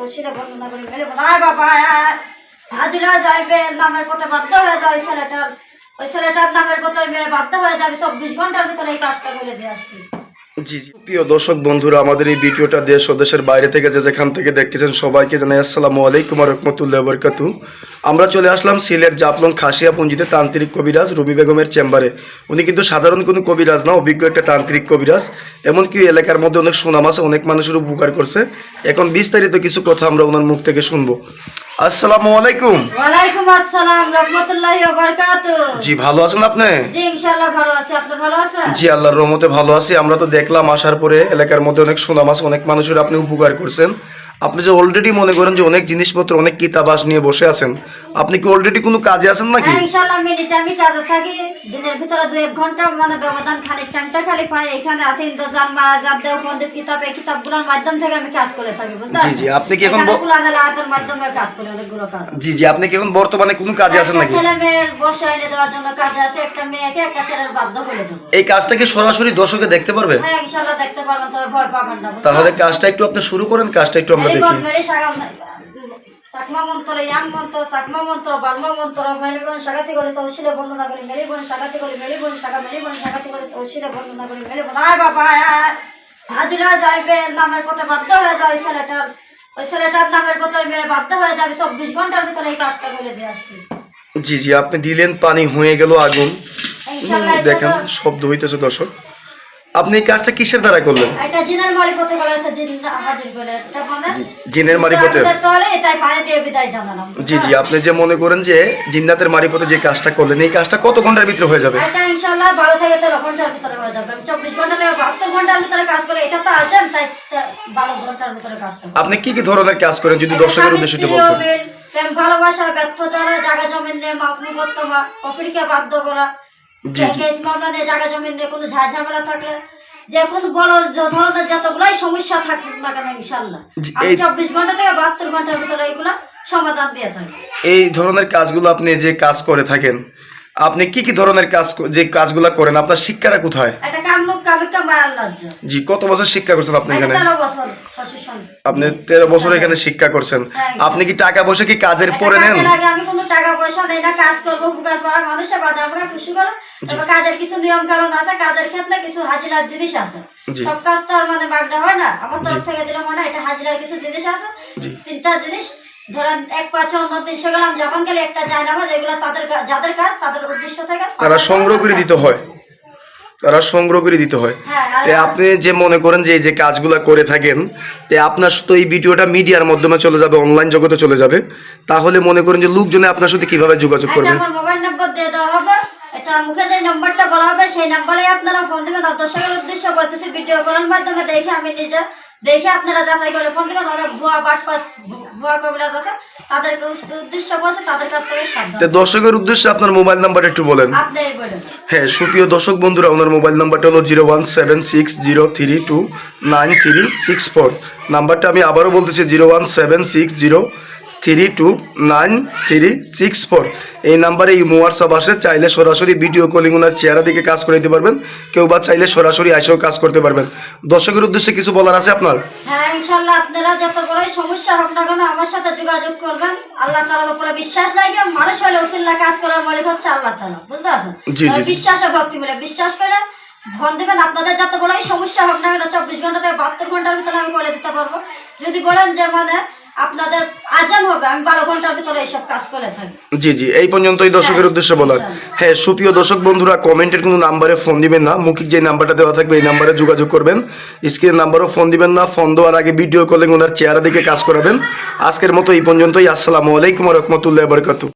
তৌসিলে বর্ণনা করে মেলে আয় বাবা হাজিরা যাইবে নামের পথে বাধ্য হয়ে যায় ওই ছেলেটার নামের পথে মেয়ে বাধ্য হয়ে যাবে 24 ঘন্টার ভিতরে এই কাজটা করে দিয়ে আসবে। জি জি প্রিয় দর্শক বন্ধুরা, আমাদের এই ভিডিওটা দেশ ও দেশের বাইরে থেকে যেখান থেকে দেখতেছেন সবাইকে জানাই আসসালামু আলাইকুম ওয়া রাহমাতুল্লাহি ওয়া বারাকাতুহু। আমরা চলে আসলাম সিলেট জাফলং খাসিয়াপুঞ্জিতে তান্ত্রিক কবিরাজ রুমি বেগমের চেম্বারে। উনি কিন্তু সাধারণ কোনো কবিরাজ না, অভিজ্ঞ একটা তান্ত্রিক কবিরাজ। এমনকি এলাকার মধ্যে অনেক সুনাম আছে, অনেক মানুষের উপকার করছে। এখন বিস্তারিত কিছু কথা আমরা ওনার মুখ থেকে শুনবো। আসসালামু আলাইকুম। ওয়ালাইকুম আসসালাম রাহমাতুল্লাহি ওয়া বারাকাতুহু। জি ভালো আছেন আপনি? জি ইনশাআল্লাহ ভালো আছি, আপনি ভালো আছেন? জি আল্লাহর রহমতে ভালো আছি। আমরা তো দেখলাম আসার পরে এলাকার মধ্যে অনেক সুনাম আছে, অনেক মানুষের আপনি উপকার করছেন। আপনি যে অলরেডি মনে করেন যে অনেক জিনিসপত্র অনেক কিতাবাস নিয়ে বসে আছেন, আপনি কি অলরেডি কোনো কাজে আছেন নাকি? হ্যাঁ ইনশাআল্লাহ মিনিটে আমি কাজে থাকি, দিনের ভিতরে 2-1 ঘন্টা মানে ব্যবধান খালি টাইমটা খালি পাই। এখানে আছে ইন্দ্রজান মাজার দেও পণ্ডিত কিতাব, এই কিতাবগুলোর মাধ্যম থেকে আমি কাজ করে থাকি, বুঝতে জি জি আপনি কি এখন কুরআনের আয়াতের মাধ্যমে কাজ করি অনেকগুলো কাজ। জি জি আপনি কি এখন বর্তমানে কোনো কাজে আছেন নাকি? ছেলে মেয়ের বসে এনে দেওয়ার জন্য কাজে আছে, একটা মেয়েকে একটা ছেলের বাধ্য করে দেব। এই কাজটা কি সরাসরি দর্শকে দেখতে পারবে? হ্যাঁ ইনশাআল্লাহ দেখতে পারবেন, তবে ভয় পাবেন না। তাহলে কাজটা একটু আপনি শুরু করেন, কাজটা একটু আমরা দেখি। চাকমা মন্ত্র, ইয়াং মন্ত্র, চাকমা মন্ত্র, বালমা মন্ত্র, মেলিবন সাগাতি করে তৌসিলে বর্ণনা করে মেলিবন সাগাতি করে মেলিবন সাগাতি করে তৌসিলে বর্ণনা করে মেলিবন আয় বাবা হাজিরা যাইবে নামের পথে বাধ্য হয়ে যায় ওই ছেলেটার নামের পথে মেয়ে বাধ্য হয়ে যাবে 24 ঘন্টার ভিতরে এই কাজটা করে দিয়ে আসবে। জি জি আপনি দিলেন, পানি হয়ে গেল আগুন। দেখেন শব্দ হইতেছে দর্শক। আপনি এই কাজটা কিসের দ্বারা করলেন? এটা জিনের মারিফতে করেছে, জিন হাজির করে এটা মানে জিনের মারিফতে তোলে তাই পানি দিয়ে বিদায় জানালাম। জি জি আপনি যে মনে করেন যে জিন্নাতের মারিফতে যে কাজটা করলেন, এই কাজটা কত ঘন্টার ভিতরে হয়ে যাবে? এটা ইনশাআল্লাহ 12 থেকে 13 ঘন্টার ভিতরে হয়ে যাবে। আমি 24 ঘন্টা থেকে 72 ঘন্টার ভিতরে কাজ করে, এটা তো আছেন তাই 12 ঘন্টার ভিতরে কাজটা। আপনি কি কি ধরনের কাজ করেন যদি দর্শকের উদ্দেশ্যে একটু বলতেন? প্রেম ভালোবাসা ব্যর্থ যারা জায়গা জমি নিয়ে মাপনি করতমা অফিরকে বাধ্য করা, কেস মামলা নিয়ে জায়গা জমি নিয়ে কোনো ঝামেলা থাকলে, যে কোনো বড় ধরনের যতগুলাই সমস্যা থাকুক না কেন ইনশাআল্লাহ আমি 24 ঘন্টা থেকে 72 ঘন্টার ভিতরে এগুলা সমাধান দিয়ে থাকি। এই ধরনের কাজগুলো আপনি যে কাজ করে থাকেন, আপনি কি কি ধরনের কাজ যে কাজগুলো করেন, আপনার শিক্ষাটা কোথায়? এটা কামলুক কামিকা মায়ার লজ্জা। জি কত বছর শিক্ষা করছেন আপনি এখানে? 13 বছর প্রশিক্ষণ। আপনি 13 বছর এখানে শিক্ষা করছেন। আপনি কি টাকা পয়সা কি কাজের পরে নেন? আমি কোনো টাকা পয়সা দেই না, কাজ করব উপকার পাওয়ার মানুষের বাদে আমাকে খুশি করে। তবে কাজের কিছু নিয়ম কানুন আছে, কাজের ক্ষেত্রে কিছু হাজিরার জিনিস আছে। সব কাজ তো আর মানে মাগনা হয় না, আমার তরফ থেকে দিলে মনে এটা হাজিরার কিছু জিনিস আছে। 3টা জিনিস ধরেন 1-5 অন্য 300 গ্রাম যখন গেলে একটা যায় না, যেগুলো তাদের যাদের কাজ তাদের উদ্দেশ্য থেকে তারা সংগ্রহ করে দিতে হয়, আপনি যে মনে করেন যে এই যে কাজগুলো করে থাকেন, আপনার তো এই ভিডিওটা মিডিয়ার মাধ্যমে চলে যাবে, অনলাইন জগতে চলে যাবে, তাহলে মনে করেন যে লোকজনে আপনার সাথে কিভাবে যোগাযোগ করবে? আমার মোবাইল নাম্বার দিয়ে দেওয়া হবে, এটা মুখে যে নাম্বারটা বলা হবে সেই নাম্বারে আপনারা ফোন দিবেন। দর্শকের উদ্দেশ্য বলতেছি, ভিডিও করার মাধ্যমে দেখে আমি নিজে দেখে আপনারা যাচাই করে ফোন দিবেন। অনেক ভুয়া বাটপাস ভুয়া কবিরাজ আছে, তাদের উদ্দেশ্য বলছে তাদের কাছ থেকে সাবধান। দর্শকের উদ্দেশ্যে আপনার মোবাইল নাম্বারটা একটু বলেন। আপনিই বলেন। হ্যাঁ সুপ্রিয় দর্শক বন্ধুরা, ওনার মোবাইল নাম্বারটা হলো 01760329364। নাম্বারটা আমি আবারও বলতেছি 01760329364। এই নাম্বারে এই হোয়াটসঅ্যাপ আসে, চাইলে সরাসরি ভিডিও কলিং ওনার চেহারা দিকে কাজ করে দিতে পারবেন, কেউ বা চাইলে সরাসরি এসেও কাজ করতে পারবেন। দর্শকের উদ্দেশ্যে কিছু বলার আছে আপনার? হ্যাঁ ইনশাআল্লাহ আপনারা যত বড়ই সমস্যা হোক না কেন আমার সাথে যোগাযোগ করবেন। আল্লাহ তাআলার উপরে বিশ্বাস রাখবে, মানুষ হলে ওসিলা কাজ করার মালিক হচ্ছে আল্লাহ তাআলা, বুঝতে পারছেন? বিশ্বাস ও ভক্তি মিলে বিশ্বাস করে ফোন দিবেন। আপনাদের যত বড়ই সমস্যা হোক না কেন 24 ঘন্টা থেকে 72 ঘন্টার ভিতরে আমি করে দিতে পারবো। যদি বলেন যে মানে আপনাদের আজান হবে, আমি 12 ঘন্টার ভিতরে এইসব কাজ করে থাকি। জি জি এই পর্যন্তই দর্শকের উদ্দেশ্যে বলার। হ্যাঁ সুপ্রিয় দর্শক বন্ধুরা, কমেন্টের কোনো নাম্বারে ফোন দিবেন না, মৌখিক যে নাম্বারটা দেওয়া থাকবে এই নাম্বারে যোগাযোগ করবেন। স্ক্রিনের নাম্বারও ফোন দিবেন না, ফোন দেওয়ার আগে ভিডিও কলিং ওনার চেহারা দিকে কাজ করাবেন। আজকের মতো এই পর্যন্তই। আসসালামু আলাইকুম ওয়া রাহমাতুল্লাহি ওয়া বারাকাতুহু।